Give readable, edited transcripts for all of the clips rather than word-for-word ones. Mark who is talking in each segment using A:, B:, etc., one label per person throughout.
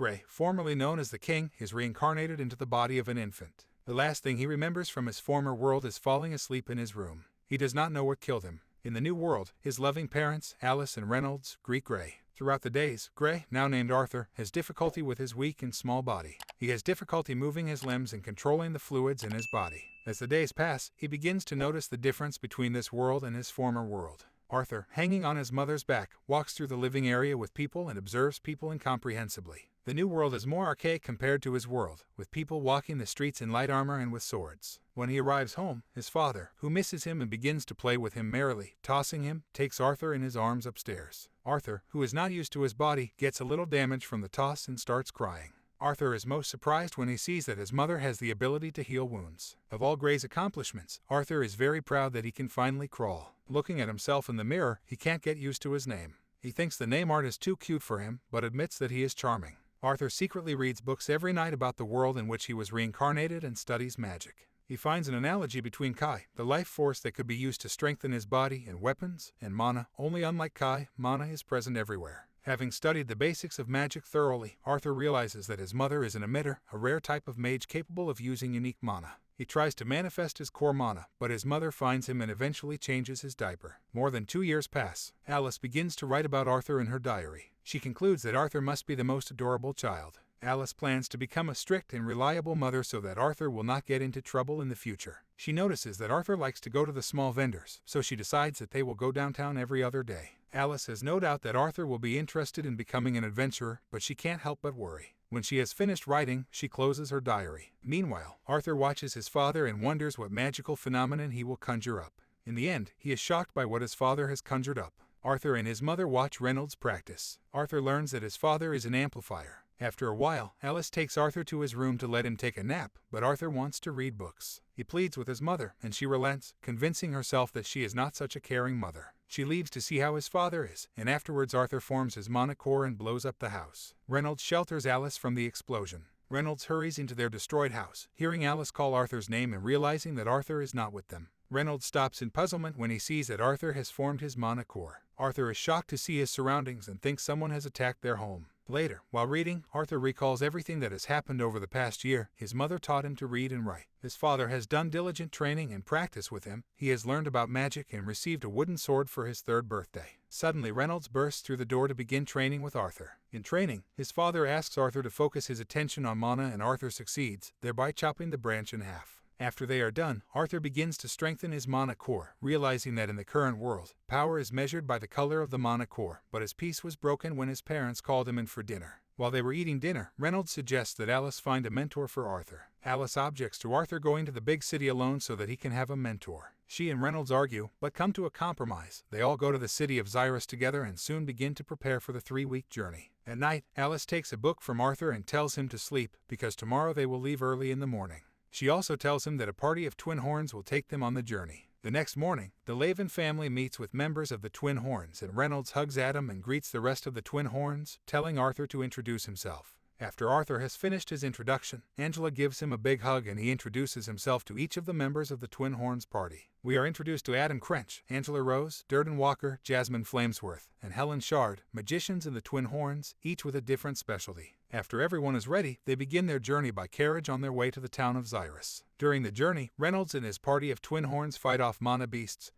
A: Gray, formerly known as the King, is reincarnated into the body of an infant. The last thing he remembers from his former world is falling asleep in his room. He does not know what killed him. In the new world, his loving parents, Alice and Reynolds, greet Gray. Throughout the days, Gray, now named Arthur, has difficulty with his weak and small body. He has difficulty moving his limbs and controlling the fluids in his body. As the days pass, he begins to notice the difference between this world and his former world. Arthur, hanging on his mother's back, walks through the living area with people and observes people incomprehensibly. The new world is more archaic compared to his world, with people walking the streets in light armor and with swords. When he arrives home, his father, who misses him and begins to play with him merrily, tossing him, takes Arthur in his arms upstairs. Arthur, who is not used to his body, gets a little damage from the toss and starts crying. Arthur is most surprised when he sees that his mother has the ability to heal wounds. Of all Gray's accomplishments, Arthur is very proud that he can finally crawl. Looking at himself in the mirror, he can't get used to his name. He thinks the name art is too cute for him, but admits that he is charming. Arthur secretly reads books every night about the world in which he was reincarnated and studies magic. He finds an analogy between Kai, the life force that could be used to strengthen his body, and weapons, and mana, only unlike Kai, mana is present everywhere. Having studied the basics of magic thoroughly, Arthur realizes that his mother is an emitter, a rare type of mage capable of using unique mana. He tries to manifest his core mana, but his mother finds him and eventually changes his diaper. More than 2 years pass. Alice begins to write about Arthur in her diary. She concludes that Arthur must be the most adorable child. Alice plans to become a strict and reliable mother so that Arthur will not get into trouble in the future. She notices that Arthur likes to go to the small vendors, so she decides that they will go downtown every other day. Alice has no doubt that Arthur will be interested in becoming an adventurer, but she can't help but worry. When she has finished writing, she closes her diary. Meanwhile, Arthur watches his father and wonders what magical phenomenon he will conjure up. In the end, he is shocked by what his father has conjured up. Arthur and his mother watch Reynolds practice. Arthur learns that his father is an amplifier. After a while, Alice takes Arthur to his room to let him take a nap, but Arthur wants to read books. He pleads with his mother, and she relents, convincing herself that she is not such a caring mother. She leaves to see how his father is, and afterwards Arthur forms his mana core and blows up the house. Reynolds shelters Alice from the explosion. Reynolds hurries into their destroyed house, hearing Alice call Arthur's name and realizing that Arthur is not with them. Reynolds stops in puzzlement when he sees that Arthur has formed his mana core. Arthur is shocked to see his surroundings and thinks someone has attacked their home. Later, while reading, Arthur recalls everything that has happened over the past year. His mother taught him to read and write. His father has done diligent training and practice with him. He has learned about magic and received a wooden sword for his 3rd birthday. Suddenly, Reynolds bursts through the door to begin training with Arthur. In training, his father asks Arthur to focus his attention on mana, and Arthur succeeds, thereby chopping the branch in half. After they are done, Arthur begins to strengthen his mana core, realizing that in the current world, power is measured by the color of the mana core, but his peace was broken when his parents called him in for dinner. While they were eating dinner, Reynolds suggests that Alice find a mentor for Arthur. Alice objects to Arthur going to the big city alone so that he can have a mentor. She and Reynolds argue, but come to a compromise. They all go to the city of Xyrus together and soon begin to prepare for the 3-week journey. At night, Alice takes a book from Arthur and tells him to sleep, because tomorrow they will leave early in the morning. She also tells him that a party of twin horns will take them on the journey. The next morning, the Laven family meets with members of the Twin Horns, and Reynolds hugs Adam and greets the rest of the Twin Horns, telling Arthur to introduce himself. After Arthur has finished his introduction, Angela gives him a big hug and he introduces himself to each of the members of the Twin Horns party. We are introduced to Adam Crench, Angela Rose, Durden Walker, Jasmine Flamesworth, and Helen Shard, magicians in the Twin Horns, each with a different specialty. After everyone is ready, they begin their journey by carriage on their way to the town of Xyrus. During the journey, Reynolds and his party of Twin Horns fight off mana beasts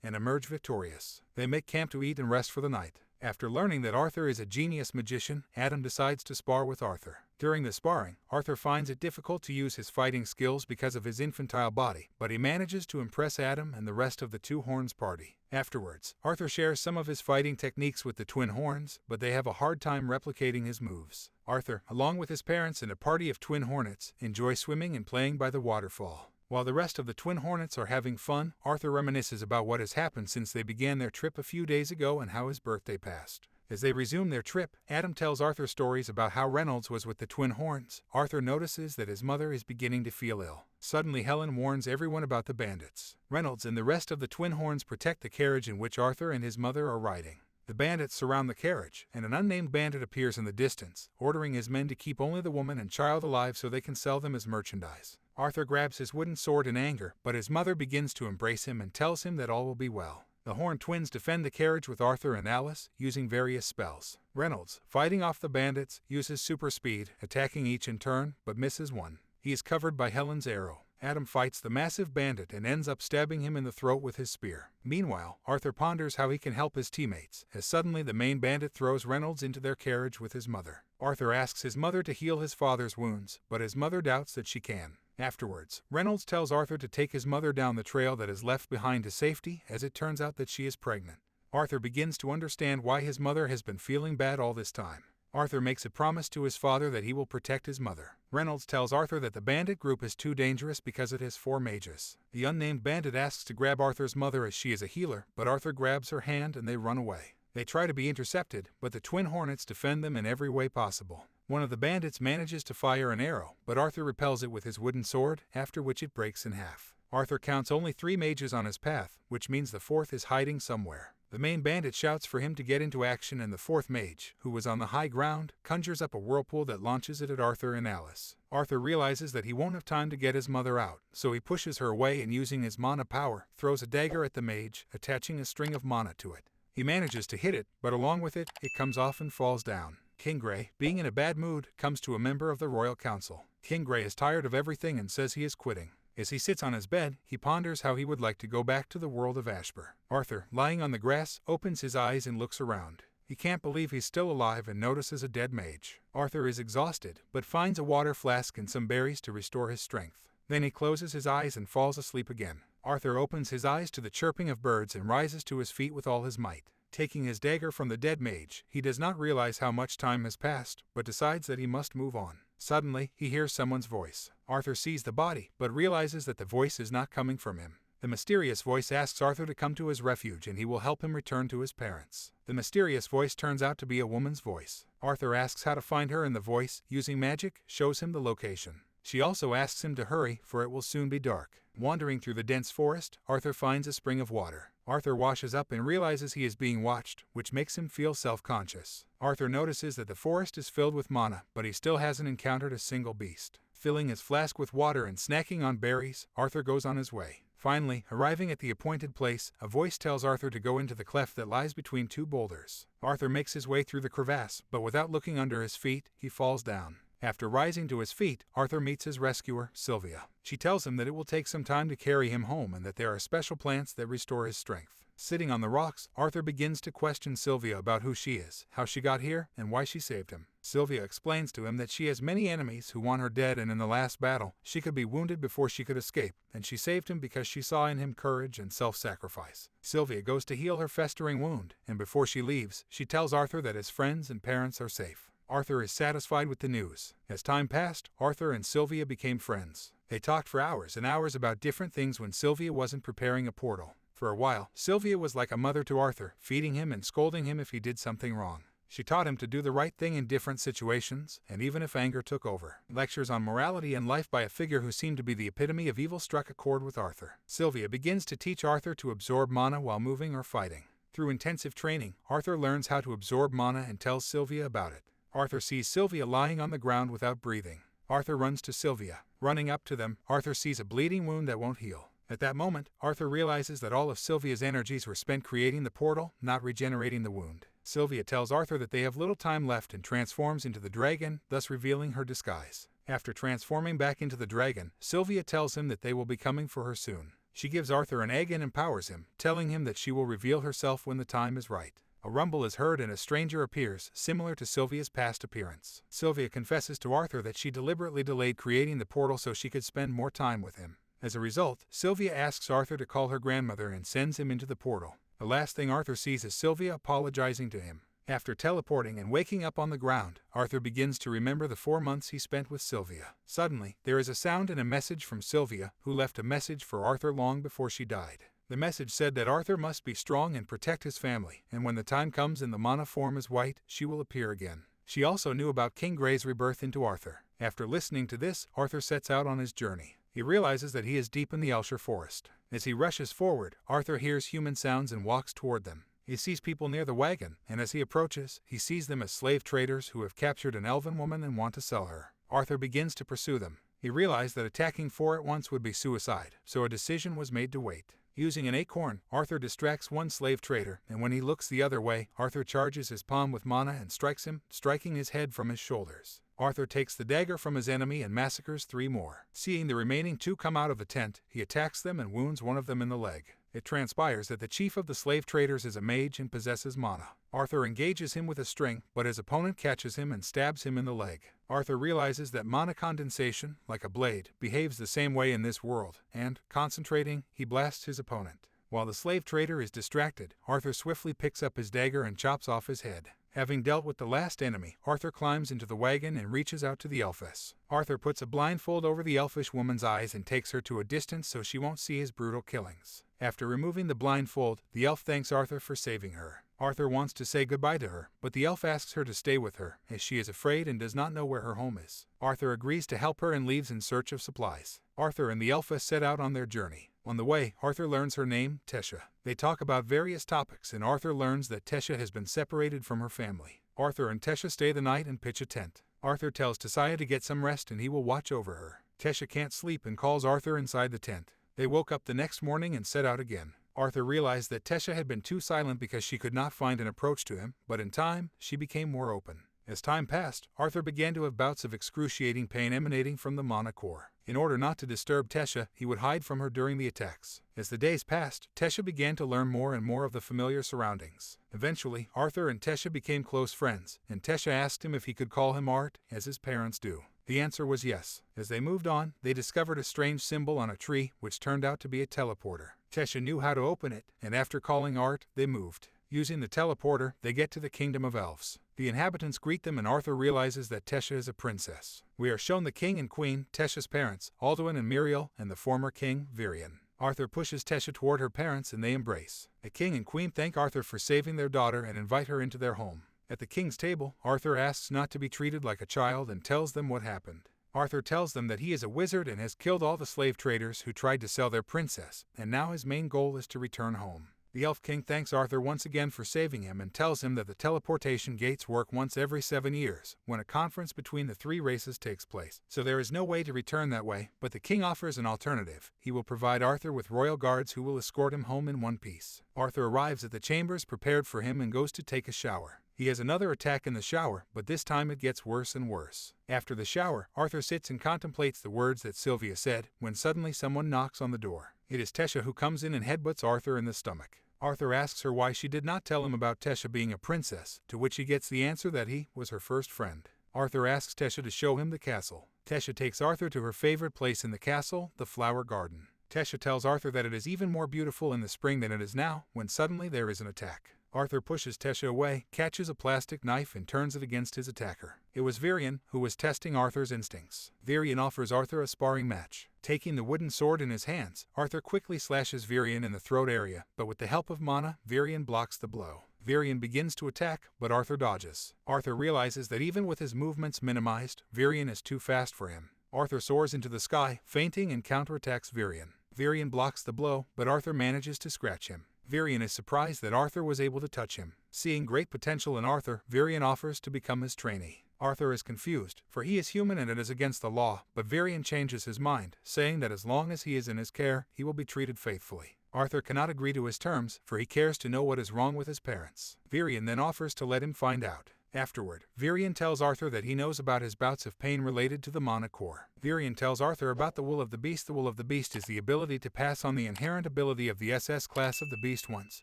A: and emerge victorious. They make camp to eat and rest for the night. After learning that Arthur is a genius magician, Adam decides to spar with Arthur. During the sparring, Arthur finds it difficult to use his fighting skills because of his infantile body, but he manages to impress Adam and the rest of the Two Horns party. Afterwards, Arthur shares some of his fighting techniques with the Twin Horns, but they have a hard time replicating his moves. Arthur, along with his parents and a party of Twin Hornets, enjoy swimming and playing by the waterfall. While the rest of the Twin Hornets are having fun, Arthur reminisces about what has happened since they began their trip a few days ago and how his birthday passed. As they resume their trip, Adam tells Arthur stories about how Reynolds was with the Twin Horns. Arthur notices that his mother is beginning to feel ill. Suddenly, Helen warns everyone about the bandits. Reynolds and the rest of the Twin Horns protect the carriage in which Arthur and his mother are riding. The bandits surround the carriage, and an unnamed bandit appears in the distance, ordering his men to keep only the woman and child alive so they can sell them as merchandise. Arthur grabs his wooden sword in anger, but his mother begins to embrace him and tells him that all will be well. The Horned Twins defend the carriage with Arthur and Alice, using various spells. Reynolds, fighting off the bandits, uses super speed, attacking each in turn, but misses one. He is covered by Helen's arrow. Adam fights the massive bandit and ends up stabbing him in the throat with his spear. Meanwhile, Arthur ponders how he can help his teammates, as suddenly the main bandit throws Reynolds into their carriage with his mother. Arthur asks his mother to heal his father's wounds, but his mother doubts that she can. Afterwards, Reynolds tells Arthur to take his mother down the trail that is left behind to safety, as it turns out that she is pregnant. Arthur begins to understand why his mother has been feeling bad all this time. Arthur makes a promise to his father that he will protect his mother. Reynolds tells Arthur that the bandit group is too dangerous because it has 4 mages. The unnamed bandit asks to grab Arthur's mother as she is a healer, but Arthur grabs her hand and they run away. They try to be intercepted, but the twin hornets defend them in every way possible. One of the bandits manages to fire an arrow, but Arthur repels it with his wooden sword, after which it breaks in half. Arthur counts only 3 mages on his path, which means the 4th is hiding somewhere. The main bandit shouts for him to get into action, and the 4th mage, who was on the high ground, conjures up a whirlpool that launches it at Arthur and Alice. Arthur realizes that he won't have time to get his mother out, so he pushes her away and using his mana power, throws a dagger at the mage, attaching a string of mana to it. He manages to hit it, but along with it, it comes off and falls down. King Grey, being in a bad mood, comes to a member of the Royal Council. King Grey is tired of everything and says he is quitting. As he sits on his bed, he ponders how he would like to go back to the world of Ashbur. Arthur, lying on the grass, opens his eyes and looks around. He can't believe he's still alive and notices a dead mage. Arthur is exhausted, but finds a water flask and some berries to restore his strength. Then he closes his eyes and falls asleep again. Arthur opens his eyes to the chirping of birds and rises to his feet with all his might. Taking his dagger from the dead mage, he does not realize how much time has passed, but decides that he must move on. Suddenly, he hears someone's voice. Arthur sees the body, but realizes that the voice is not coming from him. The mysterious voice asks Arthur to come to his refuge and he will help him return to his parents. The mysterious voice turns out to be a woman's voice. Arthur asks how to find her and the voice, using magic, shows him the location. She also asks him to hurry, for it will soon be dark. Wandering through the dense forest, Arthur finds a spring of water. Arthur washes up and realizes he is being watched, which makes him feel self-conscious. Arthur notices that the forest is filled with mana, but he still hasn't encountered a single beast. Filling his flask with water and snacking on berries, Arthur goes on his way. Finally, arriving at the appointed place, a voice tells Arthur to go into the cleft that lies between 2 boulders. Arthur makes his way through the crevasse, but without looking under his feet, he falls down. After rising to his feet, Arthur meets his rescuer, Sylvia. She tells him that it will take some time to carry him home and that there are special plants that restore his strength. Sitting on the rocks, Arthur begins to question Sylvia about who she is, how she got here, and why she saved him. Sylvia explains to him that she has many enemies who want her dead, and in the last battle, she could be wounded before she could escape, and she saved him because she saw in him courage and self-sacrifice. Sylvia goes to heal her festering wound, and before she leaves, she tells Arthur that his friends and parents are safe. Arthur is satisfied with the news. As time passed, Arthur and Sylvia became friends. They talked for hours and hours about different things when Sylvia wasn't preparing a portal. For a while, Sylvia was like a mother to Arthur, feeding him and scolding him if he did something wrong. She taught him to do the right thing in different situations, and even if anger took over. Lectures on morality and life by a figure who seemed to be the epitome of evil struck a chord with Arthur. Sylvia begins to teach Arthur to absorb mana while moving or fighting. Through intensive training, Arthur learns how to absorb mana and tells Sylvia about it. Arthur sees Sylvia lying on the ground without breathing. Arthur runs to Sylvia. Running up to them, Arthur sees a bleeding wound that won't heal. At that moment, Arthur realizes that all of Sylvia's energies were spent creating the portal, not regenerating the wound. Sylvia tells Arthur that they have little time left and transforms into the dragon, thus revealing her disguise. After transforming back into the dragon, Sylvia tells him that they will be coming for her soon. She gives Arthur an egg and empowers him, telling him that she will reveal herself when the time is right. A rumble is heard and a stranger appears, similar to Sylvia's past appearance. Sylvia confesses to Arthur that she deliberately delayed creating the portal so she could spend more time with him. As a result, Sylvia asks Arthur to call her grandmother and sends him into the portal. The last thing Arthur sees is Sylvia apologizing to him. After teleporting and waking up on the ground, Arthur begins to remember the 4 months he spent with Sylvia. Suddenly, there is a sound and a message from Sylvia, who left a message for Arthur long before she died. The message said that Arthur must be strong and protect his family, and when the time comes and the mana form is white, she will appear again. She also knew about King Grey's rebirth into Arthur. After listening to this, Arthur sets out on his journey. He realizes that he is deep in the Elshire forest. As he rushes forward, Arthur hears human sounds and walks toward them. He sees people near the wagon, and as he approaches, he sees them as slave traders who have captured an elven woman and want to sell her. Arthur begins to pursue them. He realized that attacking 4 at once would be suicide, so a decision was made to wait. Using an acorn, Arthur distracts one slave trader, and when he looks the other way, Arthur charges his palm with mana and strikes him, striking his head from his shoulders. Arthur takes the dagger from his enemy and massacres 3 more. Seeing the remaining 2 come out of the tent, he attacks them and wounds one of them in the leg. It transpires that the chief of the slave traders is a mage and possesses mana. Arthur engages him with a string, but his opponent catches him and stabs him in the leg. Arthur realizes that mana condensation, like a blade, behaves the same way in this world, and, concentrating, he blasts his opponent. While the slave trader is distracted, Arthur swiftly picks up his dagger and chops off his head. Having dealt with the last enemy, Arthur climbs into the wagon and reaches out to the elfess. Arthur puts a blindfold over the elfish woman's eyes and takes her to a distance so she won't see his brutal killings. After removing the blindfold, the elf thanks Arthur for saving her. Arthur wants to say goodbye to her, but the elf asks her to stay with her, as she is afraid and does not know where her home is. Arthur agrees to help her and leaves in search of supplies. Arthur and the elfess set out on their journey. On the way, Arthur learns her name, Tesha. They talk about various topics, and Arthur learns that Tesha has been separated from her family. Arthur and Tesha stay the night and pitch a tent. Arthur tells Tesha to get some rest and he will watch over her. Tesha can't sleep and calls Arthur inside the tent. They woke up the next morning and set out again. Arthur realized that Tesha had been too silent because she could not find an approach to him, but in time, she became more open. As time passed, Arthur began to have bouts of excruciating pain emanating from the mana core. In order not to disturb Tesha, he would hide from her during the attacks. As the days passed, Tesha began to learn more and more of the familiar surroundings. Eventually, Arthur and Tesha became close friends, and Tesha asked him if he could call him Art, as his parents do. The answer was yes. As they moved on, they discovered a strange symbol on a tree, which turned out to be a teleporter. Tesha knew how to open it, and after calling Art, they moved. Using the teleporter, they get to the Kingdom of Elves. The inhabitants greet them and Arthur realizes that Tesha is a princess. We are shown the king and queen, Tesha's parents, Alduin and Muriel, and the former king, Virion. Arthur pushes Tesha toward her parents and they embrace. The king and queen thank Arthur for saving their daughter and invite her into their home. At the king's table, Arthur asks not to be treated like a child and tells them what happened. Arthur tells them that he is a wizard and has killed all the slave traders who tried to sell their princess, and now his main goal is to return home. The Elf King thanks Arthur once again for saving him and tells him that the teleportation gates work once every 7 years, when a conference between the 3 races takes place, so there is no way to return that way, but the king offers an alternative. He will provide Arthur with royal guards who will escort him home in one piece. Arthur arrives at the chambers prepared for him and goes to take a shower. He has another attack in the shower, but this time it gets worse and worse. After the shower, Arthur sits and contemplates the words that Sylvia said, when suddenly someone knocks on the door. It is Tesha who comes in and headbutts Arthur in the stomach. Arthur asks her why she did not tell him about Tesha being a princess, to which he gets the answer that he was her first friend. Arthur asks Tesha to show him the castle. Tesha takes Arthur to her favorite place in the castle, the flower garden. Tesha tells Arthur that it is even more beautiful in the spring than it is now, when suddenly there is an attack. Arthur pushes Tesha away, catches a plastic knife and turns it against his attacker. It was Virion, who was testing Arthur's instincts. Virion offers Arthur a sparring match. Taking the wooden sword in his hands, Arthur quickly slashes Virion in the throat area, but with the help of mana, Virion blocks the blow. Virion begins to attack, but Arthur dodges. Arthur realizes that even with his movements minimized, Virion is too fast for him. Arthur soars into the sky, feinting and counterattacks Virion. Virion blocks the blow, but Arthur manages to scratch him. Virion is surprised that Arthur was able to touch him. Seeing great potential in Arthur, Virion offers to become his trainee. Arthur is confused, for he is human and it is against the law, but Virion changes his mind, saying that as long as he is in his care, he will be treated faithfully. Arthur cannot agree to his terms, for he cares to know what is wrong with his parents. Virion then offers to let him find out. Afterward, Virion tells Arthur that he knows about his bouts of pain related to the mana core. Virion tells Arthur about the Will of the Beast. The Will of the Beast is the ability to pass on the inherent ability of the SS class of the Beast once,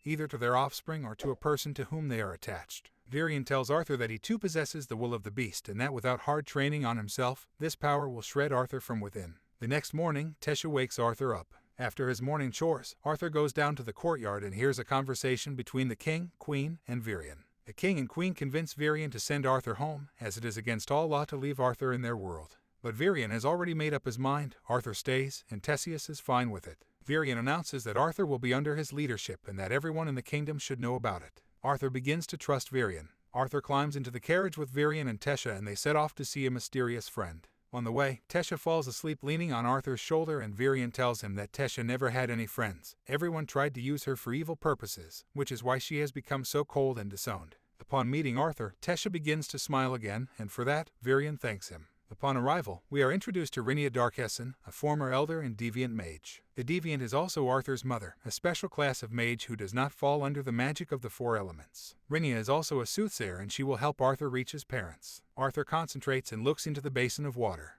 A: either to their offspring or to a person to whom they are attached. Virion tells Arthur that he too possesses the Will of the Beast and that without hard training on himself, this power will shred Arthur from within. The next morning, Tesha wakes Arthur up. After his morning chores, Arthur goes down to the courtyard and hears a conversation between the king, queen, and Virion. The king and queen convince Virion to send Arthur home, as it is against all law to leave Arthur in their world. But Virion has already made up his mind. Arthur stays, and Theseus is fine with it. Virion announces that Arthur will be under his leadership and that everyone in the kingdom should know about it. Arthur begins to trust Virion. Arthur climbs into the carriage with Virion and Tesha and they set off to see a mysterious friend. On the way, Tesha falls asleep leaning on Arthur's shoulder and Virion tells him that Tesha never had any friends. Everyone tried to use her for evil purposes, which is why she has become so cold and disowned. Upon meeting Arthur, Tesha begins to smile again, and for that, Virion thanks him. Upon arrival, we are introduced to Rinnia Darkessen, a former elder and deviant mage. The deviant is also Arthur's mother, a special class of mage who does not fall under the magic of the four elements. Rinnia is also a soothsayer and she will help Arthur reach his parents. Arthur concentrates and looks into the basin of water.